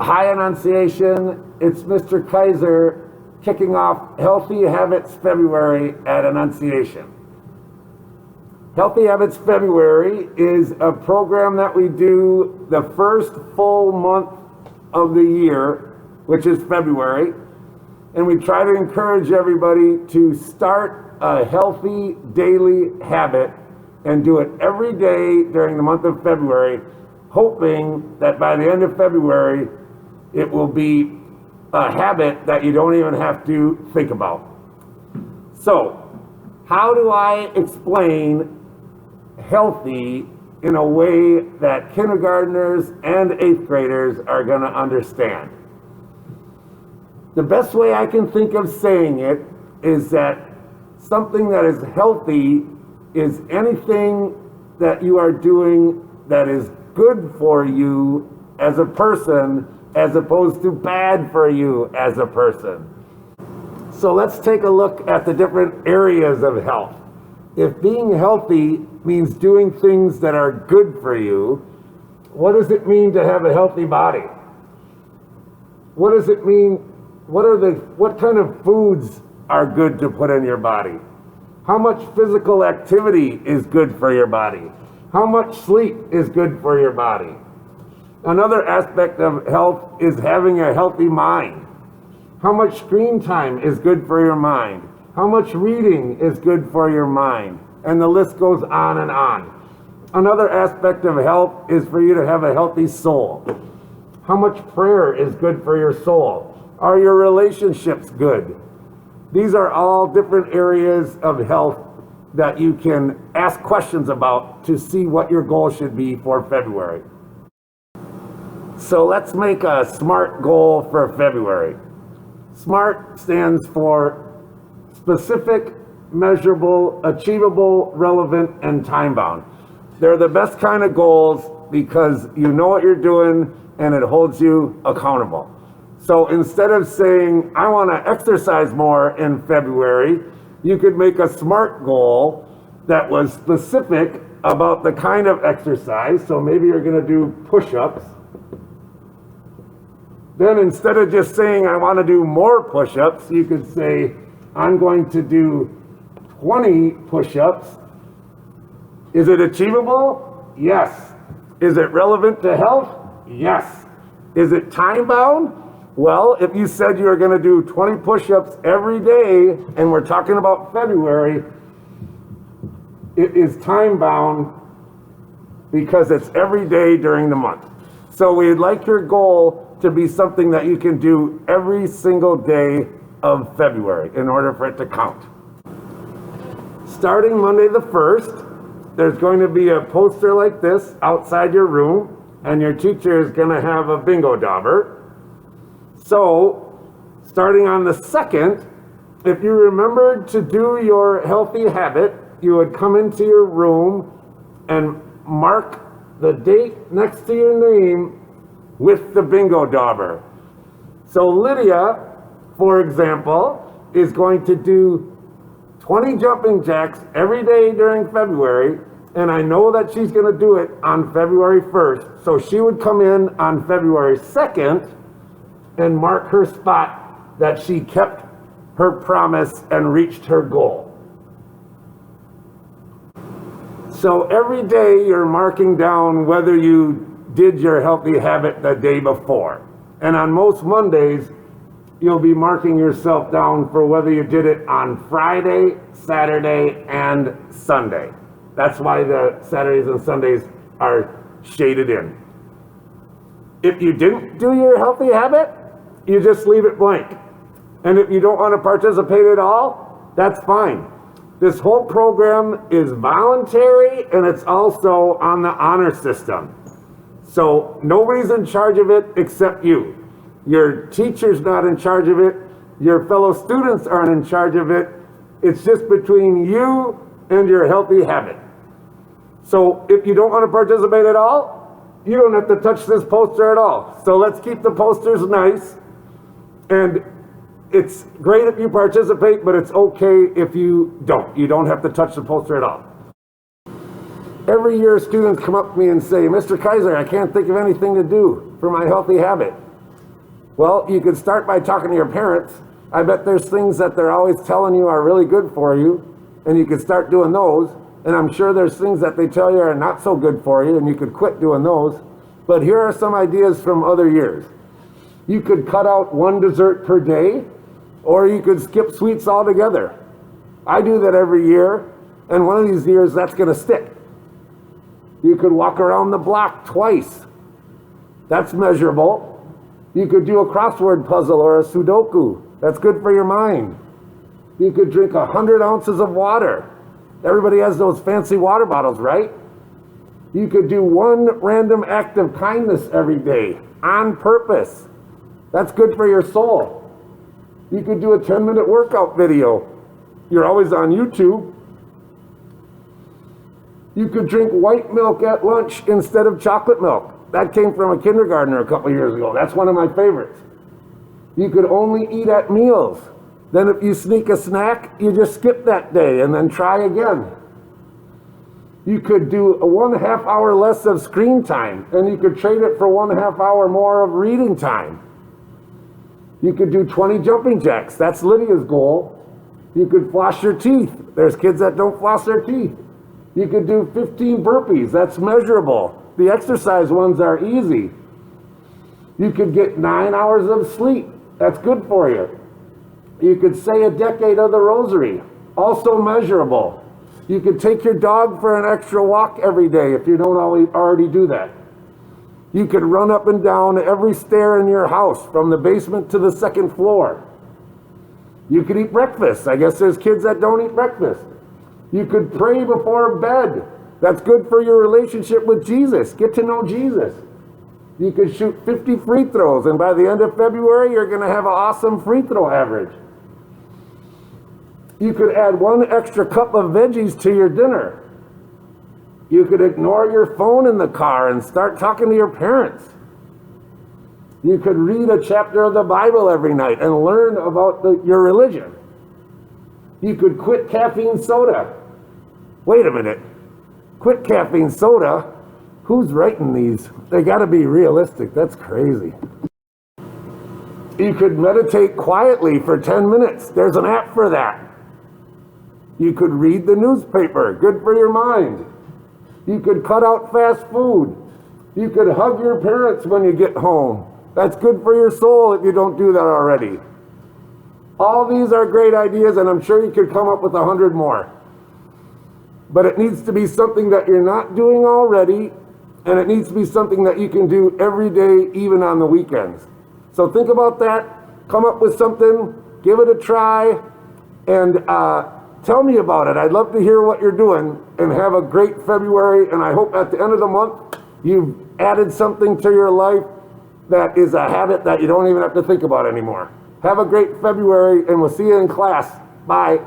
Hi, Annunciation. It's Mr. Kaiser kicking off Healthy Habits February at Annunciation. Healthy Habits February is a program that we do the first full month of the year, which is February, and we try to encourage everybody to start a healthy daily habit and do it every day during the month of February, hoping that by the end of February, it will be a habit that you don't even have to think about. So, how do I explain healthy in a way that kindergartners and 8th graders are going to understand? The best way I can think of saying it is that something that is healthy is anything that you are doing that is good for you as a person, as opposed to bad for you as a person. So let's take a look at the different areas of health. If being healthy means doing things that are good for you, what does it mean to have a healthy body? What does it mean? What kind of foods are good to put in your body? How much physical activity is good for your body? How much sleep is good for your body? Another aspect of health is having a healthy mind. How much screen time is good for your mind? How much reading is good for your mind? And the list goes on and on. Another aspect of health is for you to have a healthy soul. How much prayer is good for your soul? Are your relationships good? These are all different areas of health that you can ask questions about to see what your goal should be for February. So let's make a SMART goal for February. SMART stands for specific, measurable, achievable, relevant, and time-bound. They're the best kind of goals because you know what you're doing and it holds you accountable. So instead of saying, I want to exercise more in February, you could make a SMART goal that was specific about the kind of exercise. So maybe you're going to do push-ups. Then instead of just saying, I want to do more push-ups, you could say, I'm going to do 20 push-ups. Is it achievable? Yes. Is it relevant to health? Yes. Is it time-bound? Well, if you said you were going to do 20 push-ups every day, and we're talking about February, it is time-bound because it's every day during the month. So we'd like your goal to be something that you can do every single day of February in order for it to count. Starting Monday the 1st, there's going to be a poster like this outside your room, and your teacher is going to have a bingo dauber. So, starting on the 2nd, if you remembered to do your healthy habit, you would come into your room and mark the date next to your name with the bingo dauber. So Lydia, for example, is going to do 20 jumping jacks every day during February, and I know that she's going to do it on February 1st. So she would come in on February 2nd and mark her spot that she kept her promise and reached her goal. So every day you're marking down whether you did your healthy habit the day before. And on most Mondays, you'll be marking yourself down for whether you did it on Friday, Saturday, and Sunday. That's why the Saturdays and Sundays are shaded in. If you didn't do your healthy habit, you just leave it blank. And if you don't want to participate at all, that's fine. This whole program is voluntary and it's also on the honor system. So nobody's in charge of it except you. Your teacher's not in charge of it. Your fellow students aren't in charge of it. It's just between you and your healthy habit. So if you don't want to participate at all, you don't have to touch this poster at all. So let's keep the posters nice. And it's great if you participate, but it's okay if you don't. You don't have to touch the poster at all. Every year students come up to me and say, Mr. Kaiser, I can't think of anything to do for my healthy habit. Well, you could start by talking to your parents. I bet there's things that they're always telling you are really good for you, and you could start doing those. And I'm sure there's things that they tell you are not so good for you, and you could quit doing those. But here are some ideas from other years. You could cut out one dessert per day, or you could skip sweets altogether. I do that every year, and one of these years that's going to stick. You could walk around the block twice. That's measurable. You could do a crossword puzzle or a Sudoku. That's good for your mind. You could drink 100 ounces of water. Everybody has those fancy water bottles, right? You could do one random act of kindness every day on purpose. That's good for your soul. You could do a 10-minute workout video. You're always on YouTube. You could drink white milk at lunch instead of chocolate milk. That came from a kindergartner a couple years ago. That's one of my favorites. You could only eat at meals. Then if you sneak a snack, you just skip that day and then try again. You could do a 1.5 hour less of screen time, and you could trade it for 1.5 hour more of reading time. You could do 20 jumping jacks. That's Lydia's goal. You could floss your teeth. There's kids that don't floss their teeth. You could do 15 burpees. That's measurable. The exercise ones are easy. You could get 9 hours of sleep. That's good for you. You could say a decade of the rosary. Also measurable. You could take your dog for an extra walk every day if you don't already do that. You could run up and down every stair in your house from the basement to the second floor. You could eat breakfast. I guess there's kids that don't eat breakfast. You could pray before bed. That's good for your relationship with Jesus. Get to know Jesus. You could shoot 50 free throws, and by the end of February, you're going to have an awesome free throw average. You could add 1 extra cup of veggies to your dinner. You could ignore your phone in the car and start talking to your parents. You could read a chapter of the Bible every night and learn about your religion. You could quit caffeine soda. Wait a minute. Quit caffeine soda? Who's writing these? They got to be realistic. That's crazy. You could meditate quietly for 10 minutes. There's an app for that. You could read the newspaper. Good for your mind. You could cut out fast food. You could hug your parents when you get home. That's good for your soul if you don't do that already. All these are great ideas, and I'm sure you could come up with 100 more. But it needs to be something that you're not doing already, and it needs to be something that you can do every day, even on the weekends. So think about that, come up with something, give it a try, and tell me about it. I'd love to hear what you're doing, and have a great February, and I hope at the end of the month, you've added something to your life that is a habit that you don't even have to think about anymore. Have a great February, and we'll see you in class. Bye.